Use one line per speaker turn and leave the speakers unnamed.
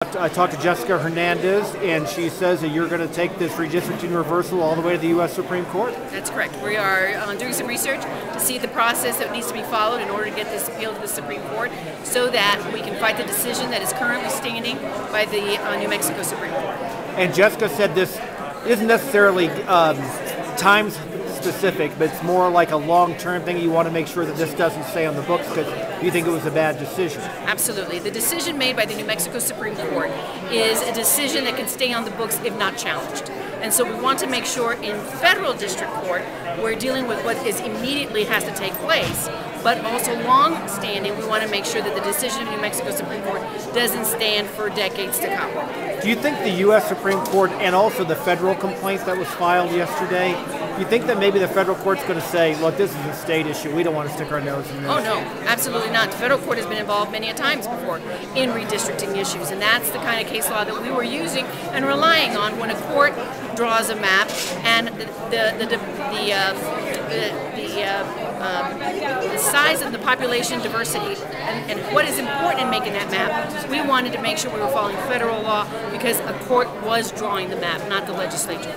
I talked to Jessica Hernandez, and she says that you're going to take this redistricting reversal all the way to the U.S. Supreme Court.
That's correct. We are doing some research to see the process that needs to be followed in order to get this appeal to the Supreme Court so that we can fight the decision that is currently standing by the New Mexico Supreme Court.
And Jessica said this isn't necessarily time specific, but it's more like a long-term thing. You want to make sure that this doesn't stay on the books because you think it was a bad decision.
Absolutely. The decision made by the New Mexico Supreme Court is a decision that can stay on the books if not challenged. And so we want to make sure in federal district court we're dealing with what is immediately has to take place, but also long-standing, we want to make sure that the decision of the New Mexico Supreme Court doesn't stand for decades to come.
Do you think the U.S. Supreme Court and also the federal complaint that was filed yesterday, do you think that maybe the federal court's going to say, look, this is a state issue, we don't want to stick our nose in this?
Oh no, absolutely not. The federal court has been involved many a times before in redistricting issues, and that's the kind of case law that we were using and relying on when a court draws a map and the size of the population diversity and what is important in making that map. We wanted to make sure we were following federal law because a court was drawing the map, not the legislature.